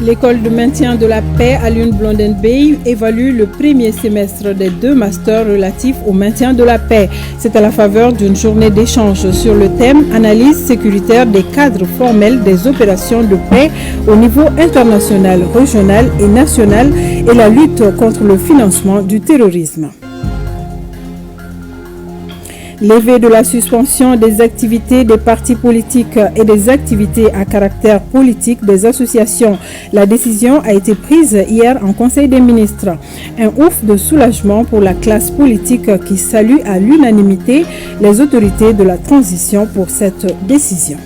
L'école de maintien de la paix à Lune-Blondin Bay évalue le premier semestre des 2 masters relatifs au maintien de la paix. C'est à la faveur d'une journée d'échange sur le thème « Analyse sécuritaire des cadres formels des opérations de paix au niveau international, régional et national et la lutte contre le financement du terrorisme ». Levée de la suspension des activités des partis politiques et des activités à caractère politique des associations. La décision a été prise hier en Conseil des ministres. Un ouf de soulagement pour la classe politique qui salue à l'unanimité les autorités de la transition pour cette décision.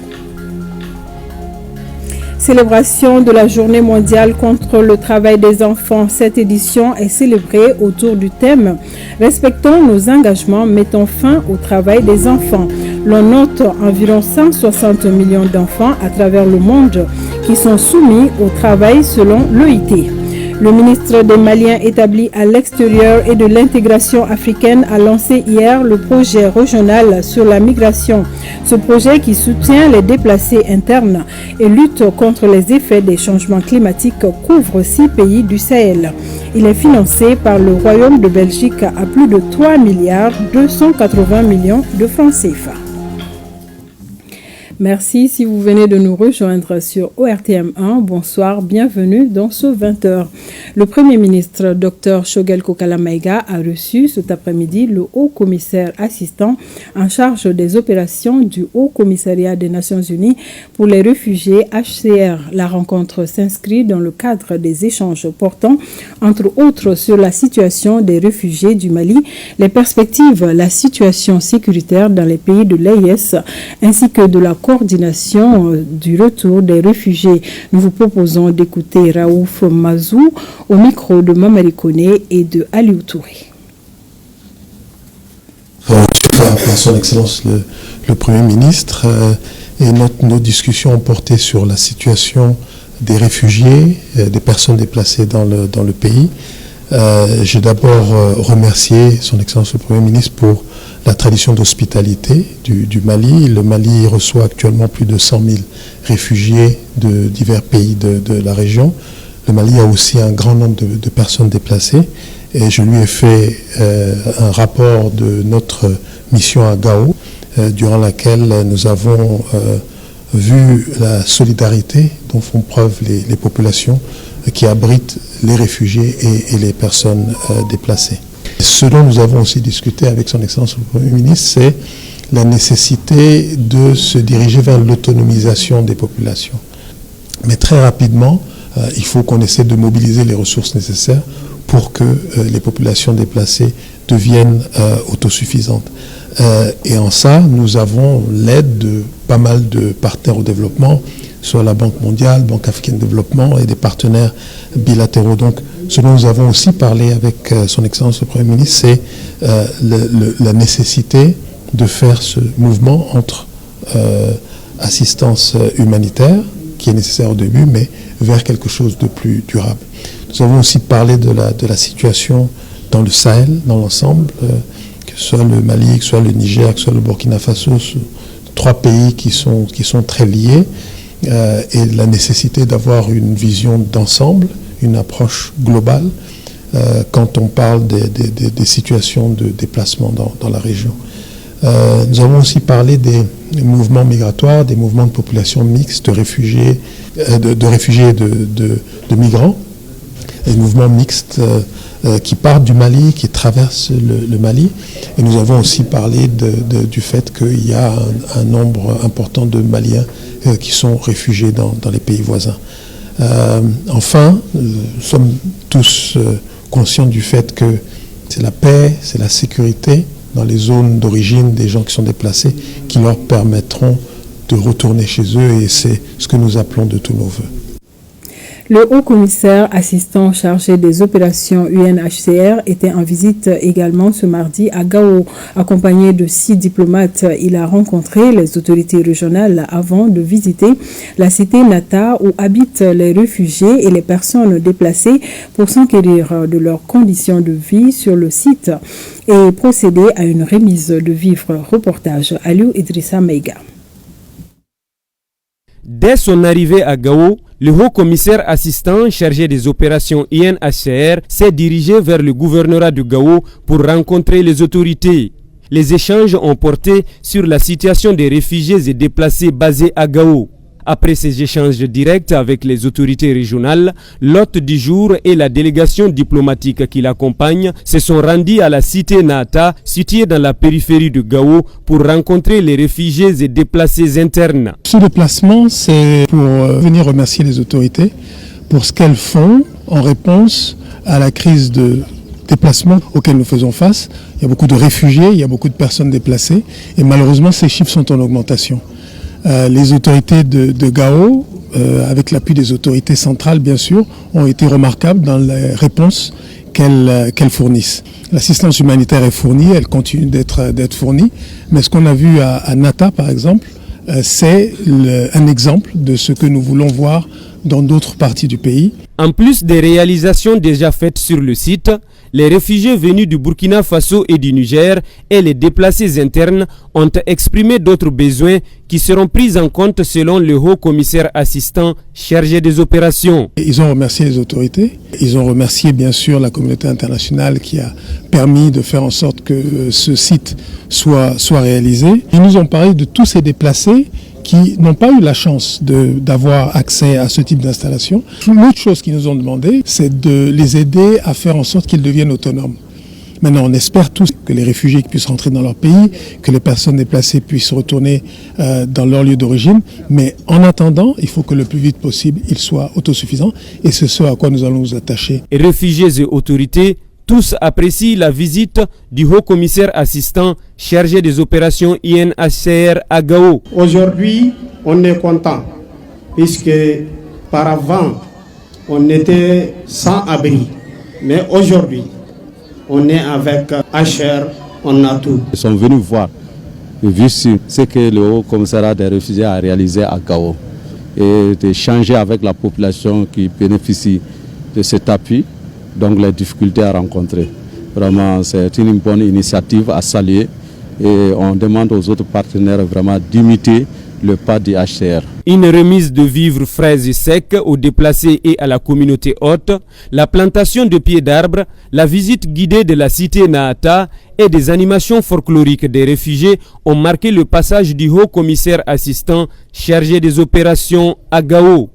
Célébration de la Journée mondiale contre le travail des enfants. Cette édition est célébrée autour du thème « Respectons nos engagements, mettons fin au travail des enfants ». L'on note environ 160 millions d'enfants à travers le monde qui sont soumis au travail selon l'OIT. Le ministre des Maliens établi à l'extérieur et de l'intégration africaine a lancé hier le projet régional sur la migration. Ce projet qui soutient les déplacés internes et lutte contre les effets des changements climatiques couvre 6 pays du Sahel. Il est financé par le Royaume de Belgique à plus de 3 milliards 280 millions de francs CFA. Merci si vous venez de nous rejoindre sur ORTM1. Bonsoir, bienvenue dans ce 20h. Le Premier ministre, Dr Shogel Kokala Maïga, a reçu cet après-midi le haut-commissaire assistant en charge des opérations du Haut-Commissariat des Nations Unies pour les réfugiés HCR. La rencontre s'inscrit dans le cadre des échanges portant, entre autres, sur la situation des réfugiés du Mali, les perspectives, la situation sécuritaire dans les pays de l'AES, ainsi que de la coordination du retour des réfugiés. Nous vous proposons d'écouter Raouf Mazou au micro de Mamari Kone et de Aliou Touré. À son Excellence le Premier ministre, et nos discussions ont porté sur la situation des réfugiés, des personnes déplacées dans le pays. J'ai d'abord remercié son Excellence le Premier ministre pour la tradition d'hospitalité du Mali. Le Mali reçoit actuellement plus de 100 000 réfugiés de divers pays de la région. Le Mali a aussi un grand nombre de personnes déplacées. Et je lui ai fait un rapport de notre mission à Gao, durant laquelle nous avons vu la solidarité dont font preuve les populations qui abritent les réfugiés et les personnes déplacées. Ce dont nous avons aussi discuté avec son Excellence le Premier ministre, c'est la nécessité de se diriger vers l'autonomisation des populations. Mais très rapidement, il faut qu'on essaie de mobiliser les ressources nécessaires pour que les populations déplacées deviennent autosuffisantes. Et en ça, nous avons l'aide de pas mal de partenaires au développement, soit la Banque mondiale, Banque africaine de développement et des partenaires bilatéraux. Donc, ce dont nous avons aussi parlé avec son Excellence le Premier ministre, c'est la nécessité de faire ce mouvement entre assistance humanitaire, qui est nécessaire au début, mais vers quelque chose de plus durable. Nous avons aussi parlé de la situation dans le Sahel, dans l'ensemble, que ce soit le Mali, que ce soit le Niger, que ce soit le Burkina Faso, 3 pays qui sont très liés, et la nécessité d'avoir une vision d'ensemble, une approche globale, quand on parle des situations de déplacement dans la région. Nous avons aussi parlé des mouvements migratoires, des mouvements de population mixte, de réfugiés et de migrants, des mouvements mixtes qui partent du Mali, qui traversent le Mali. Et nous avons aussi parlé du fait qu'il y a un nombre important de Maliens qui sont réfugiés dans les pays voisins. Enfin, nous sommes tous conscients du fait que c'est la paix, c'est la sécurité dans les zones d'origine des gens qui sont déplacés qui leur permettront de retourner chez eux, et c'est ce que nous appelons de tous nos voeux. Le haut-commissaire assistant chargé des opérations UNHCR était en visite également ce mardi à Gao. Accompagné de 6 diplomates, il a rencontré les autorités régionales avant de visiter la cité Nata où habitent les réfugiés et les personnes déplacées pour s'enquérir de leurs conditions de vie sur le site et procéder à une remise de vivres. Reportage Aliou Idrissa Maïga. Dès son arrivée à Gao, Le haut-commissaire assistant chargé des opérations INHCR s'est dirigé vers le gouvernorat de Gao pour rencontrer les autorités. Les échanges ont porté sur la situation des réfugiés et déplacés basés à Gao. Après ces échanges directs avec les autorités régionales, l'hôte du jour et la délégation diplomatique qui l'accompagne se sont rendus à la cité Nata, située dans la périphérie de Gao, pour rencontrer les réfugiés et déplacés internes. Ce déplacement, c'est pour venir remercier les autorités pour ce qu'elles font en réponse à la crise de déplacement auquel nous faisons face. Il y a beaucoup de réfugiés, il y a beaucoup de personnes déplacées et malheureusement ces chiffres sont en augmentation. Les autorités de Gao, avec l'appui des autorités centrales bien sûr, ont été remarquables dans les réponses qu'elles fournissent. L'assistance humanitaire est fournie, elle continue d'être fournie, mais ce qu'on a vu à Nata par exemple, c'est un exemple de ce que nous voulons voir dans d'autres parties du pays. En plus des réalisations déjà faites sur le site, les réfugiés venus du Burkina Faso et du Niger et les déplacés internes ont exprimé d'autres besoins qui seront pris en compte selon le haut-commissaire assistant chargé des opérations. Ils ont remercié les autorités, ils ont remercié bien sûr la communauté internationale qui a permis de faire en sorte que ce site soit réalisé. Ils nous ont parlé de tous ces déplacés qui n'ont pas eu la chance d'avoir accès à ce type d'installation. L'autre chose qu'ils nous ont demandé, c'est de les aider à faire en sorte qu'ils deviennent autonomes. Maintenant, on espère tous que les réfugiés puissent rentrer dans leur pays, que les personnes déplacées puissent retourner dans leur lieu d'origine. Mais en attendant, il faut que le plus vite possible, ils soient autosuffisants. Et c'est ce à quoi nous allons nous attacher. Réfugiés et autorités, tous apprécient la visite du haut-commissaire assistant chargé des opérations INHCR à Gao. Aujourd'hui, on est content puisque par avant, on était sans abri. Mais aujourd'hui, on est avec HR, on a tout. Ils sont venus voir, vu ce que le haut-commissariat des réfugiés a réalisé à Gao et d'échanger avec la population qui bénéficie de cet appui. Donc les difficultés à rencontrer. Vraiment, c'est une bonne initiative à saluer et on demande aux autres partenaires vraiment d'imiter le pas du HCR. Une remise de vivres frais et secs aux déplacés et à la communauté haute, la plantation de pieds d'arbres, la visite guidée de la cité Naata et des animations folkloriques des réfugiés ont marqué le passage du haut-commissaire assistant chargé des opérations à Gao.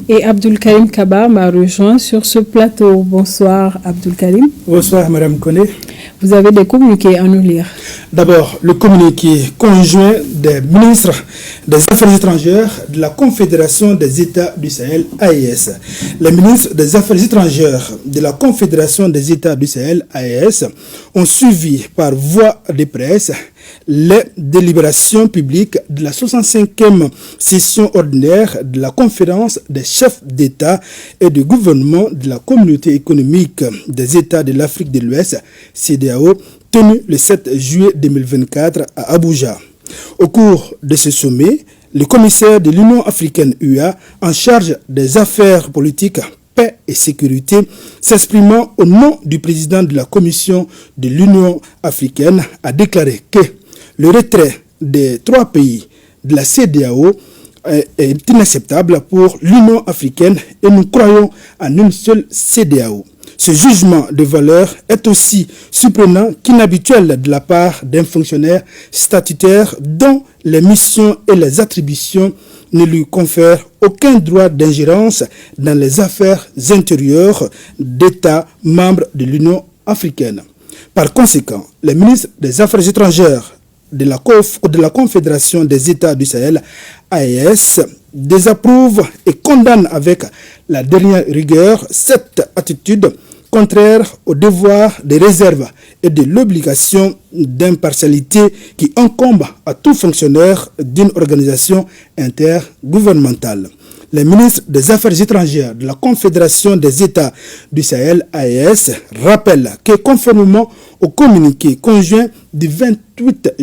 Et Abdul Karim Kaba m'a rejoint sur ce plateau. Bonsoir Abdul Karim. Bonsoir Madame Koné. Vous avez des communiqués à nous lire. D'abord, le communiqué conjoint des ministres des Affaires étrangères de la Confédération des États du Sahel, AES. Les ministres des Affaires étrangères de la Confédération des États du Sahel, AES, ont suivi par voie de presse les délibérations publiques de la 65e session ordinaire de la conférence des chefs d'État et de gouvernement de la communauté économique des États de l'Afrique de l'Ouest, CEDEAO, tenue le 7 juillet 2024 à Abuja. Au cours de ce sommet, le commissaire de l'Union africaine UA en charge des affaires politiques, paix et sécurité, s'exprimant au nom du président de la Commission de l'Union africaine, a déclaré que le retrait des 3 pays de la CEDEAO est inacceptable pour l'Union africaine et nous croyons en une seule CEDEAO. Ce jugement de valeur est aussi surprenant qu'inhabituel de la part d'un fonctionnaire statutaire dont les missions et les attributions ne lui confèrent aucun droit d'ingérence dans les affaires intérieures d'États membres de l'Union africaine. Par conséquent, les ministres des Affaires étrangères de la Confédération des États du Sahel, AES, désapprouvent et condamnent avec la dernière rigueur cette attitude contraire au devoir de réserve et de l'obligation d'impartialité qui incombe à tout fonctionnaire d'une organisation intergouvernementale. Les ministres des Affaires étrangères de la Confédération des États du Sahel, AES, rappellent que conformément au communiqué conjoint du 28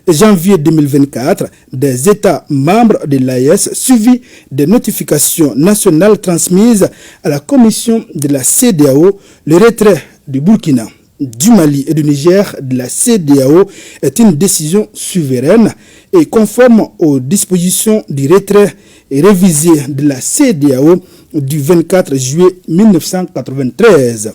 janvier 2024 des États membres de l'AES, suivi des notifications nationales transmises à la commission de la CEDEAO, le retrait du Burkina du Mali et du Niger de la CEDEAO est une décision souveraine et conforme aux dispositions du retrait et révisé de la CEDEAO du 24 juillet 1993.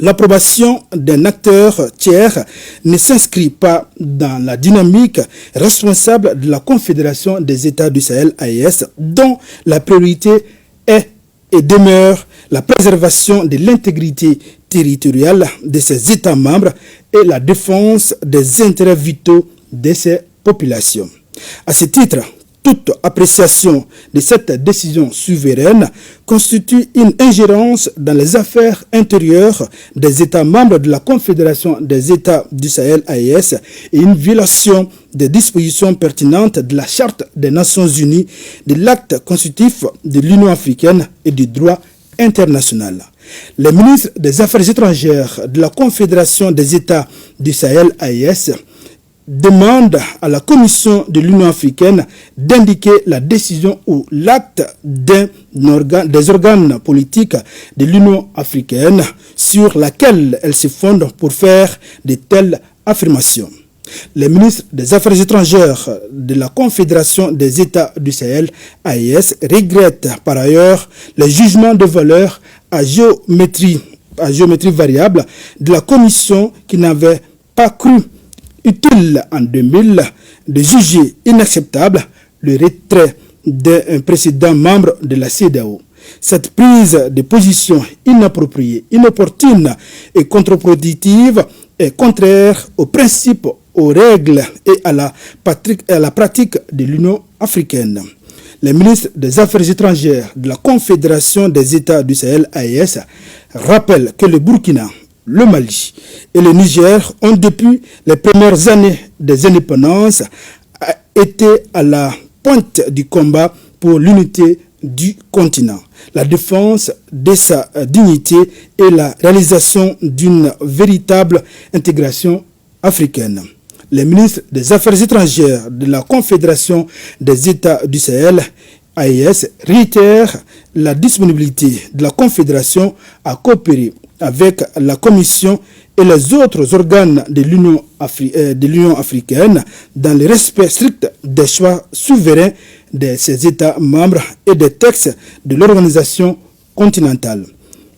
L'approbation d'un acteur tiers ne s'inscrit pas dans la dynamique responsable de la Confédération des États du Sahel AES, dont la priorité est et demeure la préservation de l'intégrité territoriale de ses États membres et la défense des intérêts vitaux de ses populations. À ce titre, toute appréciation de cette décision souveraine constitue une ingérence dans les affaires intérieures des États membres de la Confédération des États du Sahel AES et une violation des dispositions pertinentes de la Charte des Nations Unies, de l'acte constitutif de l'Union africaine et du droit international. Les ministres des Affaires étrangères de la Confédération des États du Sahel AES demande à la Commission de l'Union africaine d'indiquer la décision ou l'acte des organes politiques de l'Union africaine sur laquelle elle se fonde pour faire de telles affirmations. Les ministres des Affaires étrangères de la Confédération des États du Sahel, AES, regrettent par ailleurs les jugements de valeur à géométrie variable de la Commission qui n'avait pas cru utile en 2000 de juger inacceptable le retrait d'un précédent membre de la CEDEAO. Cette prise de position inappropriée, inopportune et contre-productive est contraire aux principes, aux règles et à la pratique de l'Union africaine. Les ministres des Affaires étrangères de la Confédération des États du Sahel AES rappellent que le Burkina, le Mali et le Niger ont depuis les premières années des indépendances été à la pointe du combat pour l'unité du continent, la défense de sa dignité et la réalisation d'une véritable intégration africaine. Les ministres des Affaires étrangères de la Confédération des États du Sahel, AES, réitèrent la disponibilité de la Confédération à coopérer avec la Commission et les autres organes de l'Union africaine dans le respect strict des choix souverains de ses États membres et des textes de l'organisation continentale.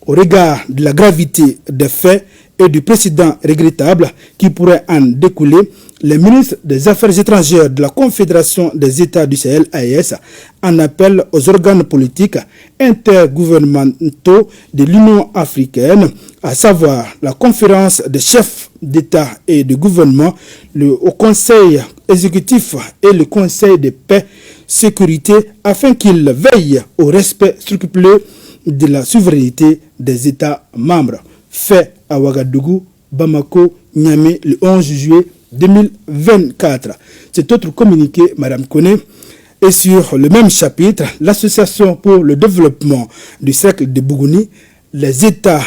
Au regard de la gravité des faits et du précédent regrettable qui pourrait en découler, les ministres des Affaires étrangères de la Confédération des États du Sahel, AES, en appellent aux organes politiques intergouvernementaux de l'Union africaine, à savoir la conférence des chefs d'État et de gouvernement, le Haut Conseil exécutif et le Conseil de paix, sécurité, afin qu'ils veillent au respect scrupuleux de la souveraineté des États membres. Fait à Ouagadougou, Bamako, Niamey, le 11 juillet 2024. Cet autre communiqué, Madame Koné, est sur le même chapitre. L'Association pour le développement du cercle de Bougouni, les États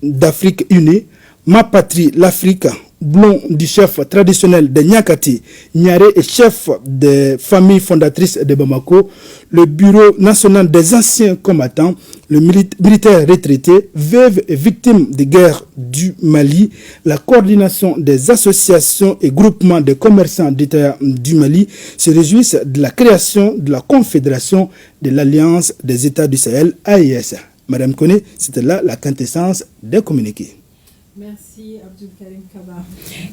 d'Afrique unis, Ma Patrie, l'Afrique, Blond du chef traditionnel de Nyakati, Nyare et chef des familles fondatrices de Bamako, le Bureau national des anciens combattants, le militaire retraité, veuve et victime de guerre du Mali, la coordination des associations et groupements de commerçants d'État du Mali se réjouissent de la création de la Confédération de l'Alliance des États du Sahel, AES. Madame Koné, c'était là la quintessence des communiqués. Merci Abdul Karim Kaba.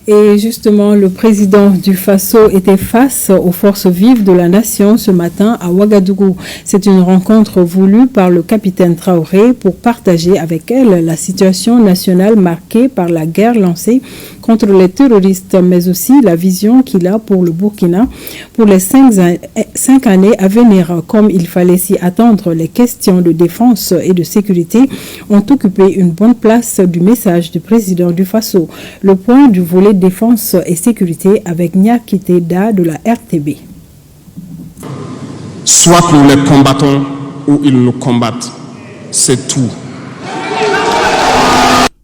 Et justement, le président du Faso était face aux forces vives de la nation ce matin à Ouagadougou. C'est une rencontre voulue par le capitaine Traoré pour partager avec elle la situation nationale marquée par la guerre lancée contre les terroristes, mais aussi la vision qu'il a pour le Burkina pour les 5 années à venir. Comme il fallait s'y attendre, les questions de défense et de sécurité ont occupé une bonne place du message du président du Faso. Le point du volet défense et sécurité avec Nyakite Da de la RTB. Soit nous les combattons ou ils nous combattent. C'est tout.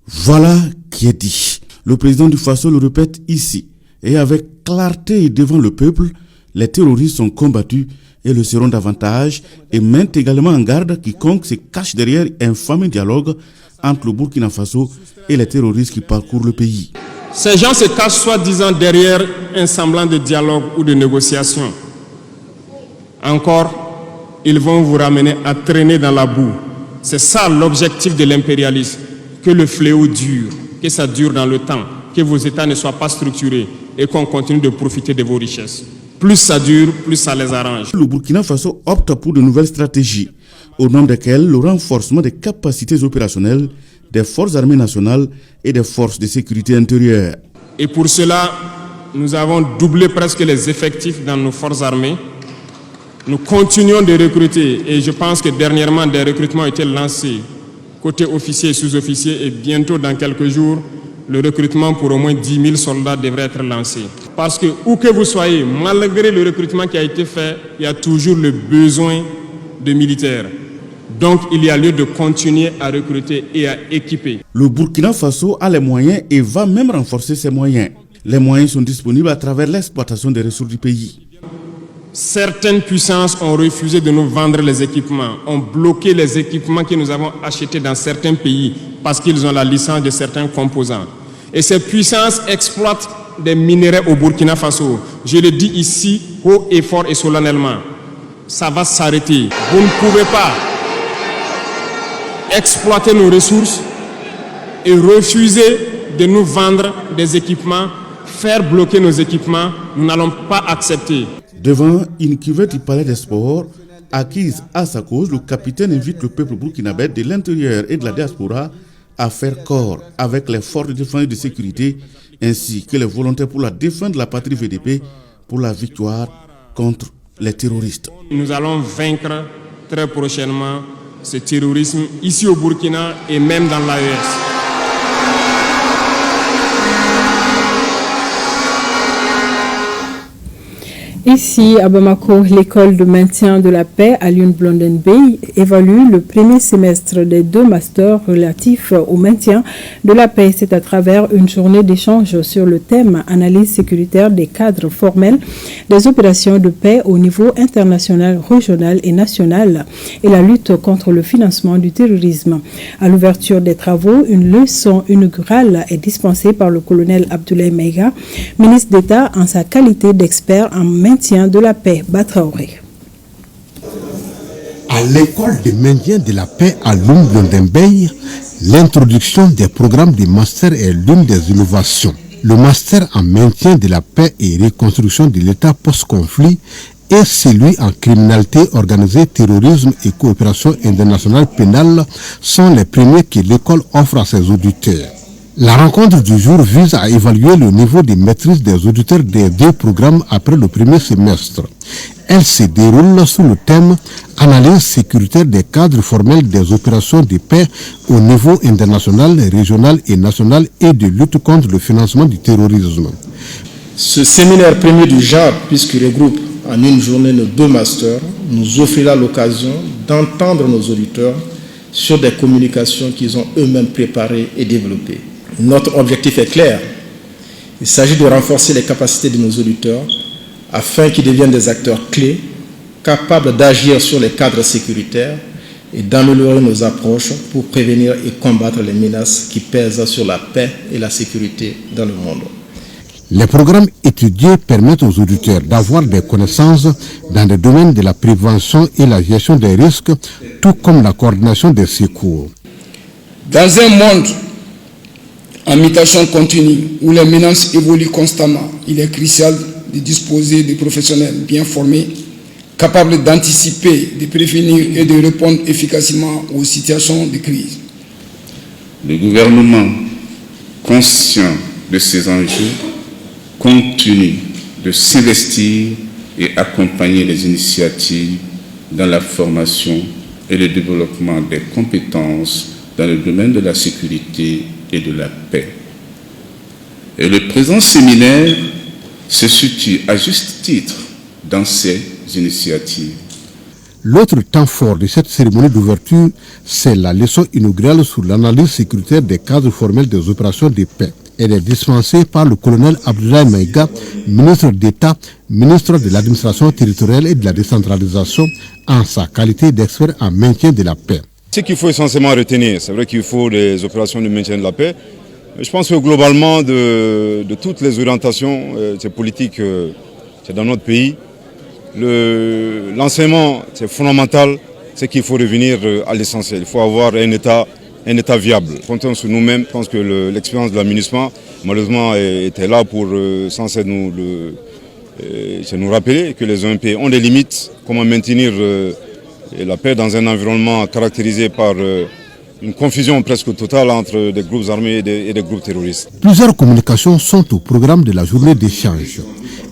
Voilà qui est dit. Le président du Faso le répète ici. Et avec clarté devant le peuple, Les terroristes sont combattus et le seront davantage et mettent également en garde quiconque se cache derrière un fameux dialogue entre le Burkina Faso et les terroristes qui parcourent le pays. Ces gens se cachent soi-disant derrière un semblant de dialogue ou de négociation. Encore, ils vont vous ramener à traîner dans la boue. C'est ça l'objectif de l'impérialisme, que le fléau dure, que ça dure dans le temps, que vos États ne soient pas structurés et qu'on continue de profiter de vos richesses. Plus ça dure, plus ça les arrange. Le Burkina Faso opte pour de nouvelles stratégies, au nom desquelles le renforcement des capacités opérationnelles des forces armées nationales et des forces de sécurité intérieure. Et pour cela, nous avons doublé presque les effectifs dans nos forces armées. Nous continuons de recruter et je pense que dernièrement des recrutements ont été lancés côté officiers et sous-officiers et bientôt dans quelques jours, le recrutement pour au moins 10 000 soldats devrait être lancé. Parce que où que vous soyez, malgré le recrutement qui a été fait, il y a toujours le besoin de militaires. Donc il y a lieu de continuer à recruter et à équiper. Le Burkina Faso a les moyens et va même renforcer ses moyens. Les moyens sont disponibles à travers l'exploitation des ressources du pays. Certaines puissances ont refusé de nous vendre les équipements, ont bloqué les équipements que nous avons achetés dans certains pays parce qu'ils ont la licence de certains composants. Et ces puissances exploitent des minerais au Burkina Faso. Je le dis ici, haut et fort et solennellement. Ça va s'arrêter. Vous ne pouvez pas exploiter nos ressources et refuser de nous vendre des équipements, faire bloquer nos équipements. Nous n'allons pas accepter. Devant une cuvette du palais des sports, acquise à sa cause, le capitaine invite le peuple burkinabé de l'intérieur et de la diaspora à faire corps avec les forces de défense et de sécurité, ainsi que les volontaires pour la défense de la patrie VDP pour la victoire contre les terroristes. Nous allons vaincre très prochainement ce terrorisme ici au Burkina et même dans l'AES. Ici, à Bamako, l'école de maintien de la paix à Lune Blondin Bay évalue le premier semestre des 2 masters relatifs au maintien de la paix. C'est à travers une journée d'échange sur le thème analyse sécuritaire des cadres formels des opérations de paix au niveau international, régional et national et la lutte contre le financement du terrorisme. À l'ouverture des travaux, une leçon inaugurale est dispensée par le colonel Abdoulaye Maïga, ministre d'État en sa qualité d'expert en maintien de la paix. Batraoré. À l'école de maintien de la paix à Lune Blondin Bay, l'introduction des programmes de master est l'une des innovations. Le master en maintien de la paix et reconstruction de l'État post-conflit et celui en criminalité organisée, terrorisme et coopération internationale pénale sont les premiers que l'école offre à ses auditeurs. La rencontre du jour vise à évaluer le niveau de maîtrise des auditeurs des 2 programmes après le premier semestre. Elle se déroule sous le thème « Analyse sécuritaire des cadres formels des opérations de paix au niveau international, régional et national et de lutte contre le financement du terrorisme ». Ce séminaire premier du genre, puisqu'il regroupe en une journée nos 2 masters, nous offrira l'occasion d'entendre nos auditeurs sur des communications qu'ils ont eux-mêmes préparées et développées. Notre objectif est clair. Il s'agit de renforcer les capacités de nos auditeurs afin qu'ils deviennent des acteurs clés, capables d'agir sur les cadres sécuritaires et d'améliorer nos approches pour prévenir et combattre les menaces qui pèsent sur la paix et la sécurité dans le monde. Les programmes étudiés permettent aux auditeurs d'avoir des connaissances dans les domaines de la prévention et la gestion des risques, tout comme la coordination des secours. Dans un monde en mutation continue, où les menaces évoluent constamment, il est crucial de disposer de professionnels bien formés, capables d'anticiper, de prévenir et de répondre efficacement aux situations de crise. Le gouvernement, conscient de ces enjeux, continue de s'investir et accompagner les initiatives dans la formation et le développement des compétences dans le domaine de la sécurité et de la paix. Et le présent séminaire se situe à juste titre dans ces initiatives. L'autre temps fort de cette cérémonie d'ouverture, c'est la leçon inaugurale sur l'analyse sécuritaire des cadres formels des opérations de paix. Elle est dispensée par le colonel Abdoulaye Maïga, ministre d'État, ministre de l'administration territoriale et de la décentralisation, en sa qualité d'expert en maintien de la paix. Ce qu'il faut essentiellement retenir, c'est vrai qu'il faut des opérations de maintien de la paix. Je pense que globalement, de toutes les orientations, ces politiques, c'est dans notre pays. L'enseignement, c'est fondamental, c'est qu'il faut revenir à l'essentiel. Il faut avoir un État viable. Comptons sur nous-mêmes. Je pense que l'expérience de l'aménagement, malheureusement, était là pour sans cesse nous rappeler que les OMP ont des limites. Comment maintenir la paix dans un environnement caractérisé par une confusion presque totale entre des groupes armés et des groupes terroristes. Plusieurs communications sont au programme de la journée d'échange.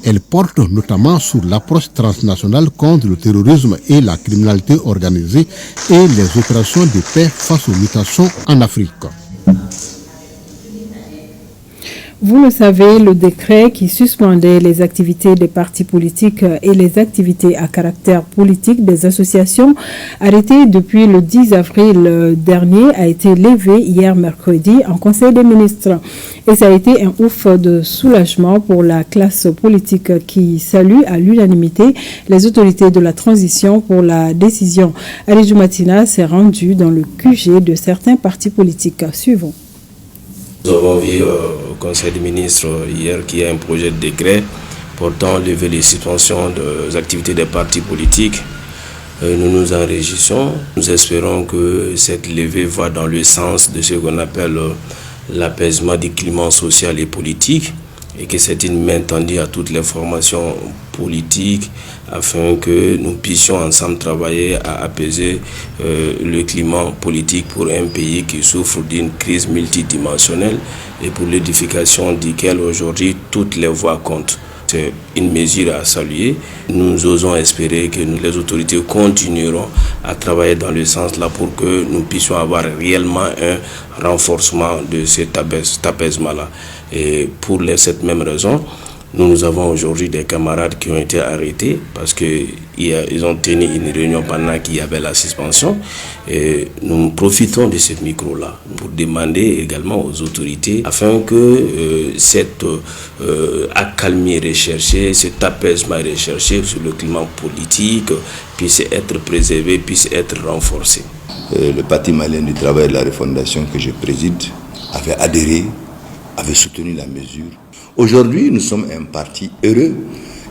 Elles portent notamment sur l'approche transnationale contre le terrorisme et la criminalité organisée et les opérations de paix face aux mutations en Afrique. Vous le savez, le décret qui suspendait les activités des partis politiques et les activités à caractère politique des associations arrêtées depuis le 10 avril dernier a été levé hier mercredi en Conseil des ministres. Et ça a été un ouf de soulagement pour la classe politique qui salue à l'unanimité les autorités de la transition pour la décision. Aridou Matina s'est rendu dans le QG de certains partis politiques. Suivons. Nous avons vu au Conseil des ministres hier qu'il y a un projet de décret portant lever les suspensions des activités des partis politiques. Nous nous en réjouissons. Nous espérons que cette levée va dans le sens de ce qu'on appelle l'apaisement du climat social et politique et que c'est une main tendue à toutes les formations politiques afin que nous puissions ensemble travailler à apaiser le climat politique pour un pays qui souffre d'une crise multidimensionnelle et pour l'édification duquel aujourd'hui toutes les voix comptent. C'est une mesure à saluer. Nous osons espérer que les autorités continueront à travailler dans le sens là pour que nous puissions avoir réellement un renforcement de cet apaisement-là. Et pour cette même raison, nous avons aujourd'hui des camarades qui ont été arrêtés parce qu'ils ont tenu une réunion pendant qu'il y avait la suspension. Et nous profitons de ce micro-là pour demander également aux autorités afin que cette accalmie recherchée, cet apaisement recherché sur le climat politique puisse être préservé, puisse être renforcé. Le Parti malien du travail et de la refondation que je préside avait adhéré, avait soutenu la mesure. Aujourd'hui, nous sommes un parti heureux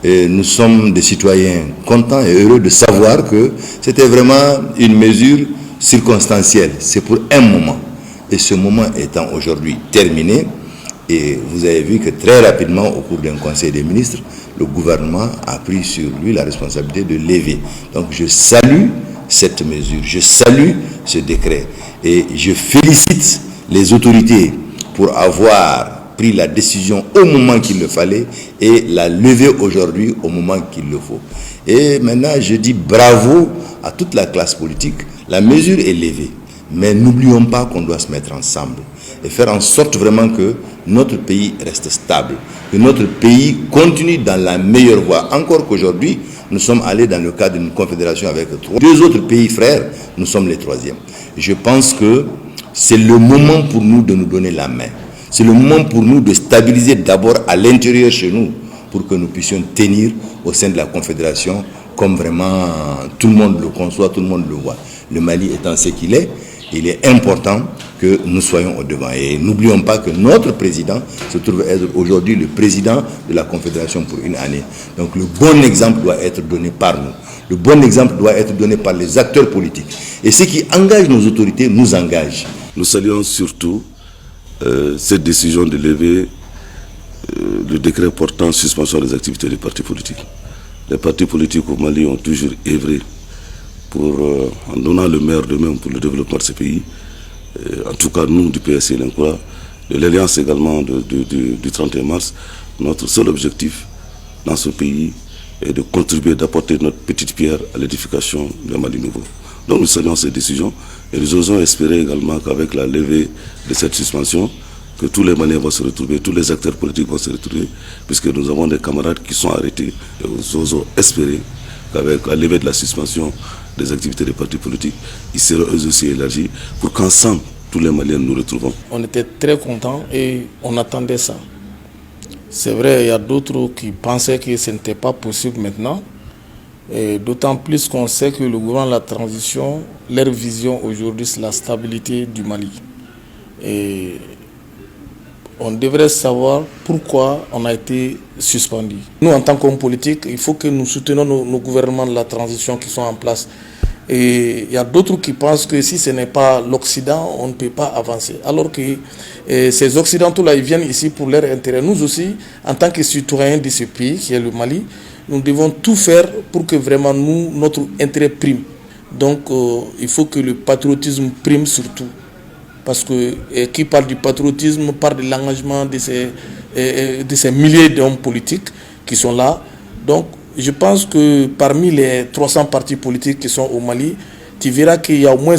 et nous sommes des citoyens contents et heureux de savoir que c'était vraiment une mesure circonstancielle. C'est pour un moment. Et ce moment étant aujourd'hui terminé, et vous avez vu que très rapidement, au cours d'un conseil des ministres, le gouvernement a pris sur lui la responsabilité de lever. Donc je salue cette mesure, je salue ce décret et je félicite les autorités pour avoir pris la décision au moment qu'il le fallait et la lever aujourd'hui au moment qu'il le faut. Et maintenant, je dis bravo à toute la classe politique. La mesure est levée, mais n'oublions pas qu'on doit se mettre ensemble et faire en sorte vraiment que notre pays reste stable, que notre pays continue dans la meilleure voie. Encore qu'aujourd'hui, nous sommes allés dans le cadre d'une confédération avec deux autres pays frères, nous sommes les troisièmes. Je pense que c'est le moment pour nous de nous donner la main. C'est le moment pour nous de stabiliser d'abord à l'intérieur chez nous pour que nous puissions tenir au sein de la Confédération comme vraiment tout le monde le conçoit, tout le monde le voit. Le Mali étant ce qu'il est, il est important que nous soyons au devant. Et n'oublions pas que notre président se trouve être aujourd'hui le président de la Confédération pour une année. Donc le bon exemple doit être donné par nous. Le bon exemple doit être donné par les acteurs politiques. Et ce qui engage nos autorités nous engage. Nous saluons surtout cette décision de lever le décret portant suspension des activités des partis politiques. Les partis politiques au Mali ont toujours œuvré pour, en donnant le meilleur d'eux-mêmes pour le développement de ce pays. En tout cas, nous, du PSC L'Incroix, de l'Alliance également du 31 mars, notre seul objectif dans ce pays est de contribuer, d'apporter notre petite pierre à l'édification d'un Mali nouveau. Donc nous saluons cette décision et nous osons espérer également qu'avec la levée de cette suspension, que tous les Maliens vont se retrouver, tous les acteurs politiques vont se retrouver, puisque nous avons des camarades qui sont arrêtés. Et nous osons espérer qu'avec la levée de la suspension des activités des partis politiques, ils seront eux aussi élargis pour qu'ensemble, tous les Maliens nous retrouvons. On était très contents et on attendait ça. C'est vrai, il y a d'autres qui pensaient que ce n'était pas possible maintenant. Et d'autant plus qu'on sait que le gouvernement de la transition, leur vision aujourd'hui, c'est la stabilité du Mali. Et on devrait savoir pourquoi on a été suspendu. Nous, en tant qu'hommes politiques, il faut que nous soutenions nos gouvernements de la transition qui sont en place. Et il y a d'autres qui pensent que si ce n'est pas l'Occident, on ne peut pas avancer. Alors que ces Occidentaux-là, ils viennent ici pour leur intérêt. Nous aussi, en tant que citoyens de ce pays, qui est le Mali, nous devons tout faire pour que vraiment notre intérêt prime. Donc, il faut que le patriotisme prime surtout. Parce que qui parle du patriotisme parle de l'engagement de ces milliers d'hommes politiques qui sont là. Donc, je pense que parmi les 300 partis politiques qui sont au Mali, tu verras qu'il y a au moins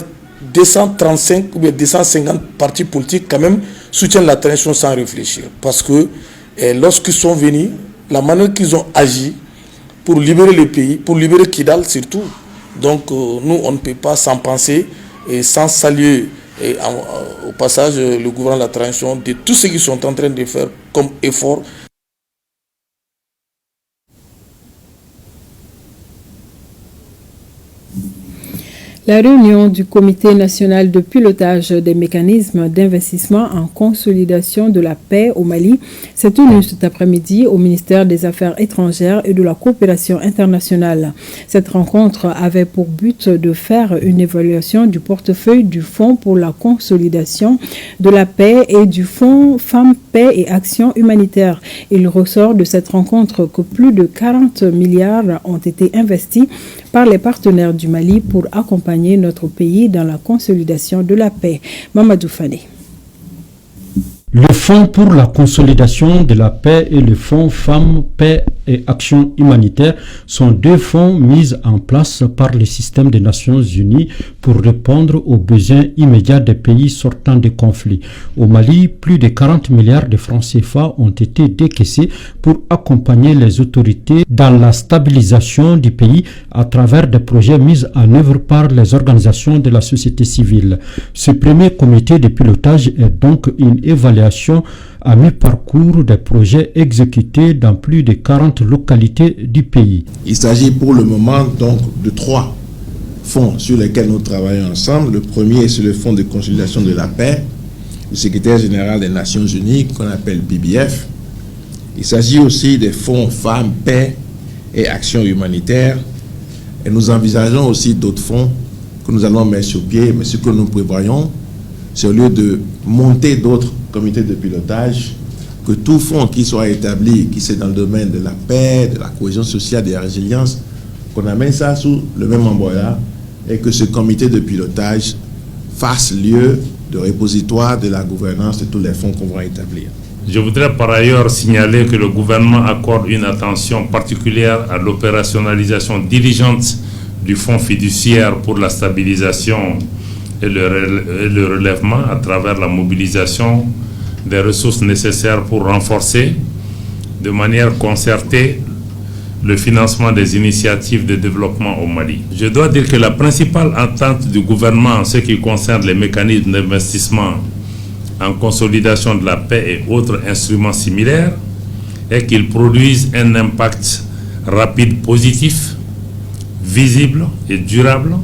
235 ou bien 250 partis politiques quand même soutiennent la transition sans réfléchir. Parce que lorsqu'ils sont venus, la manière qu'ils ont agi pour libérer le pays, pour libérer Kidal surtout, donc nous on ne peut pas s'en penser et sans saluer au passage le gouvernement de la transition de tout ce qu'ils sont en train de faire comme effort. La réunion du Comité national de pilotage des mécanismes d'investissement en consolidation de la paix au Mali s'est tenue cet après-midi au ministère des Affaires étrangères et de la coopération internationale. Cette rencontre avait pour but de faire une évaluation du portefeuille du Fonds pour la consolidation de la paix et du Fonds Femmes, Paix et Action humanitaire. Il ressort de cette rencontre que plus de 40 milliards ont été investis par les partenaires du Mali pour accompagner notre pays dans la consolidation de la paix. Mamadou Fane. Le Fonds pour la consolidation de la paix et le Fonds Femmes, Paix et Action humanitaire sont deux fonds mis en place par le système des Nations Unies pour répondre aux besoins immédiats des pays sortant des conflits. Au Mali, plus de 40 milliards de francs CFA ont été décaissés pour accompagner les autorités dans la stabilisation du pays à travers des projets mis en œuvre par les organisations de la société civile. Ce premier comité de pilotage est donc une évaluation à mi-parcours des projets exécutés dans plus de 40 localités du pays. Il s'agit pour le moment donc de 3 fonds sur lesquels nous travaillons ensemble. Le premier, c'est le Fonds de consolidation de la paix, le secrétaire général des Nations Unies, qu'on appelle PBF. Il s'agit aussi des fonds Femmes, Paix et Action humanitaire. Et nous envisageons aussi d'autres fonds que nous allons mettre sur pied, mais ce que nous prévoyons, c'est au lieu de monter d'autres comités de pilotage, que tout fonds qui soit établi, qui c'est dans le domaine de la paix, de la cohésion sociale, de la résilience, qu'on amène ça sous le même embrayage et que ce comité de pilotage fasse lieu de repositoire de la gouvernance de tous les fonds qu'on va établir. Je voudrais par ailleurs signaler que le gouvernement accorde une attention particulière à l'opérationnalisation diligente du fonds fiduciaire pour la stabilisation et le relèvement à travers la mobilisation des ressources nécessaires pour renforcer de manière concertée le financement des initiatives de développement au Mali. Je dois dire que la principale attente du gouvernement en ce qui concerne les mécanismes d'investissement en consolidation de la paix et autres instruments similaires est qu'ils produisent un impact rapide, positif, visible et durable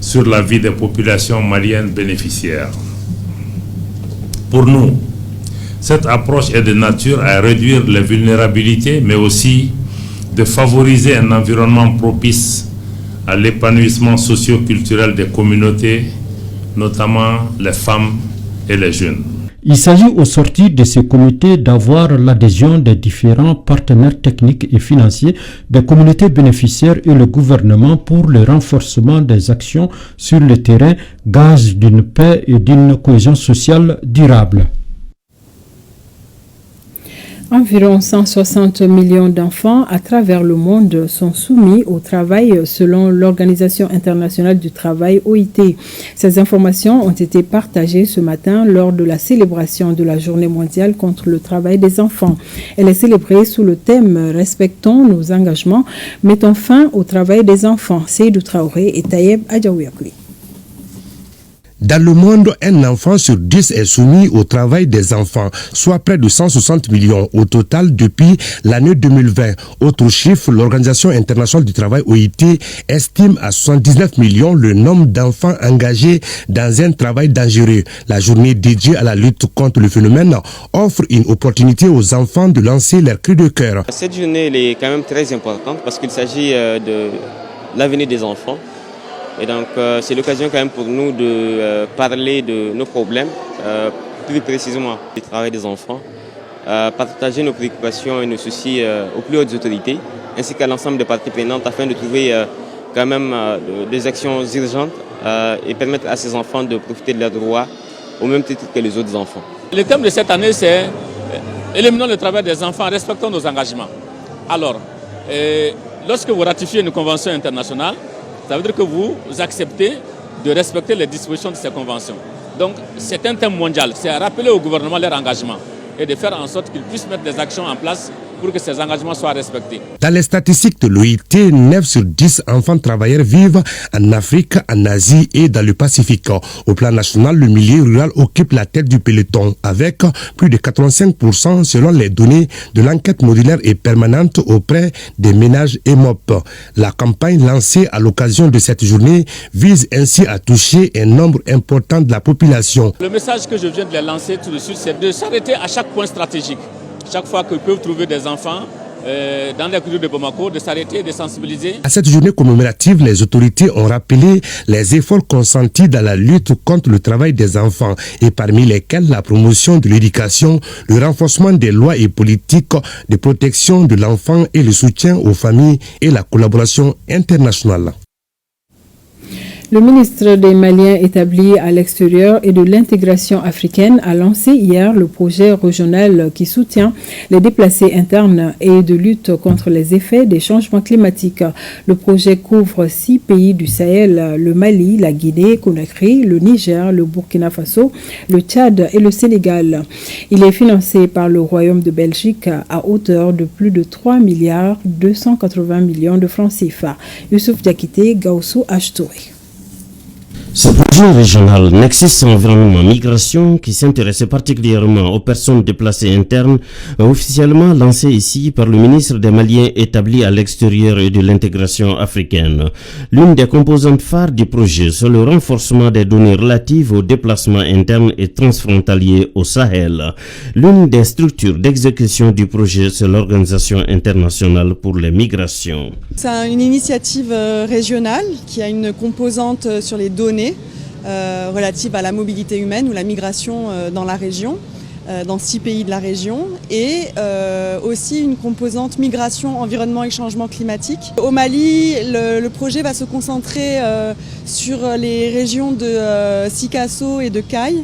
sur la vie des populations maliennes bénéficiaires. Pour nous, cette approche est de nature à réduire les vulnérabilités, mais aussi de favoriser un environnement propice à l'épanouissement socio-culturel des communautés, notamment les femmes et les jeunes. Il s'agit au sortir de ce comité d'avoir l'adhésion des différents partenaires techniques et financiers, des communautés bénéficiaires et le gouvernement pour le renforcement des actions sur le terrain, gage d'une paix et d'une cohésion sociale durable. Environ 160 millions d'enfants à travers le monde sont soumis au travail selon l'Organisation internationale du travail OIT. Ces informations ont été partagées ce matin lors de la célébration de la Journée mondiale contre le travail des enfants. Elle est célébrée sous le thème « Respectons nos engagements, mettons fin au travail des enfants ». Seydou Traoré et Tayeb Adjaouyakoui. Dans le monde, un enfant sur 10 est soumis au travail des enfants, soit près de 160 millions au total depuis l'année 2020. Autre chiffre, l'Organisation internationale du travail OIT estime à 79 millions le nombre d'enfants engagés dans un travail dangereux. La journée dédiée à la lutte contre le phénomène offre une opportunité aux enfants de lancer leur cri de cœur. Cette journée elle est quand même très importante parce qu'il s'agit de l'avenir des enfants. Et donc c'est l'occasion quand même pour nous de parler de nos problèmes, plus précisément du travail des enfants, partager nos préoccupations et nos soucis aux plus hautes autorités, ainsi qu'à l'ensemble des parties prenantes afin de trouver quand même des actions urgentes et permettre à ces enfants de profiter de leurs droits au même titre que les autres enfants. Le thème de cette année c'est éliminons le travail des enfants, respectons nos engagements. Alors, lorsque vous ratifiez une convention internationale, ça veut dire que vous acceptez de respecter les dispositions de ces conventions. Donc c'est un thème mondial, c'est à rappeler au gouvernement leur engagement et de faire en sorte qu'ils puissent mettre des actions en place pour que ces engagements soient respectés. Dans les statistiques de l'OIT, 9 sur 10 enfants travailleurs vivent en Afrique, en Asie et dans le Pacifique. Au plan national, le milieu rural occupe la tête du peloton avec plus de 85% selon les données de l'enquête modulaire et permanente auprès des ménages EMOP. La campagne lancée à l'occasion de cette journée vise ainsi à toucher un nombre important de la population. Le message que je viens de lancer tout de suite, c'est de s'arrêter à chaque point stratégique. Chaque fois qu'ils peuvent trouver des enfants dans les cultures de Bamako, de s'arrêter et de sensibiliser. À cette journée commémorative, les autorités ont rappelé les efforts consentis dans la lutte contre le travail des enfants et parmi lesquels la promotion de l'éducation, le renforcement des lois et politiques de protection de l'enfant et le soutien aux familles et la collaboration internationale. Le ministre des Maliens établi à l'extérieur et de l'intégration africaine a lancé hier le projet régional qui soutient les déplacés internes et de lutte contre les effets des changements climatiques. Le projet couvre 6 pays du Sahel, le Mali, la Guinée, Conakry, le Niger, le Burkina Faso, le Tchad et le Sénégal. Il est financé par le Royaume de Belgique à hauteur de plus de 3 milliards 280 millions de francs CFA. Youssouf Diakité, Gaussou Achtouré. Ce projet régional Nexus Environnement Migration, qui s'intéresse particulièrement aux personnes déplacées internes, est officiellement lancé ici par le ministre des Maliens établi à l'extérieur et de l'intégration africaine. L'une des composantes phares du projet, c'est le renforcement des données relatives aux déplacements internes et transfrontaliers au Sahel. L'une des structures d'exécution du projet, c'est l'Organisation internationale pour les migrations. C'est une initiative régionale qui a une composante sur les données relative à la mobilité humaine ou la migration dans la région, dans 6 pays de la région, et aussi une composante migration, environnement et changement climatique. Au Mali, le projet va se concentrer sur les régions de Sikasso et de Kayes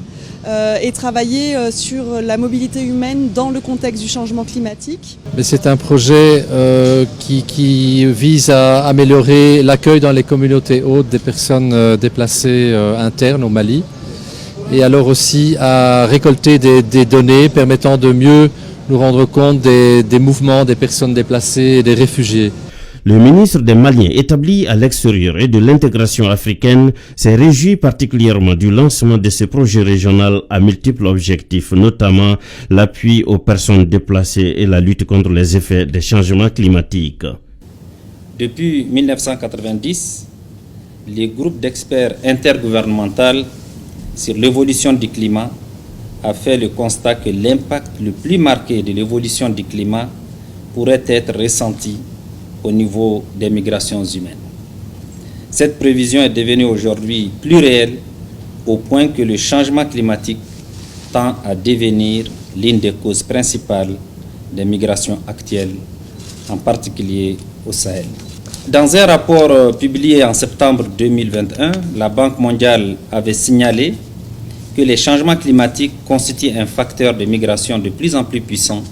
et travailler sur la mobilité humaine dans le contexte du changement climatique. C'est un projet qui vise à améliorer l'accueil dans les communautés hautes des personnes déplacées internes au Mali et alors aussi à récolter des données permettant de mieux nous rendre compte des mouvements des personnes déplacées et des réfugiés. Le ministre des Maliens établi à l'extérieur et de l'intégration africaine s'est réjoui particulièrement du lancement de ce projet régional à multiples objectifs, notamment l'appui aux personnes déplacées et la lutte contre les effets des changements climatiques. Depuis 1990, les groupes d'experts intergouvernemental sur l'évolution du climat a fait le constat que l'impact le plus marqué de l'évolution du climat pourrait être ressenti au niveau des migrations humaines. Cette prévision est devenue aujourd'hui plus réelle au point que le changement climatique tend à devenir l'une des causes principales des migrations actuelles, en particulier au Sahel. Dans un rapport publié en septembre 2021, la Banque mondiale avait signalé que les changements climatiques constituent un facteur de migration de plus en plus puissant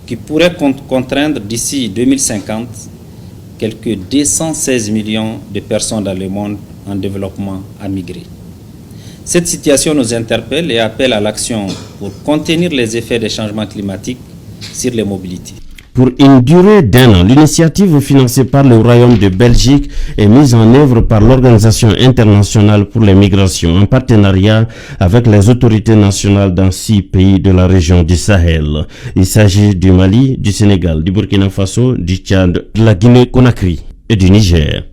qui pourrait contraindre d'ici 2050 quelques 216 millions de personnes dans le monde en développement à migrer. Cette situation nous interpelle et appelle à l'action pour contenir les effets des changements climatiques sur les mobilités. pour une durée d'1 an. L'initiative financée par le Royaume de Belgique est mise en œuvre par l'Organisation internationale pour les migrations en partenariat avec les autorités nationales dans 6 pays de la région du Sahel. Il s'agit du Mali, du Sénégal, du Burkina Faso, du Tchad, de la Guinée-Conakry et du Niger.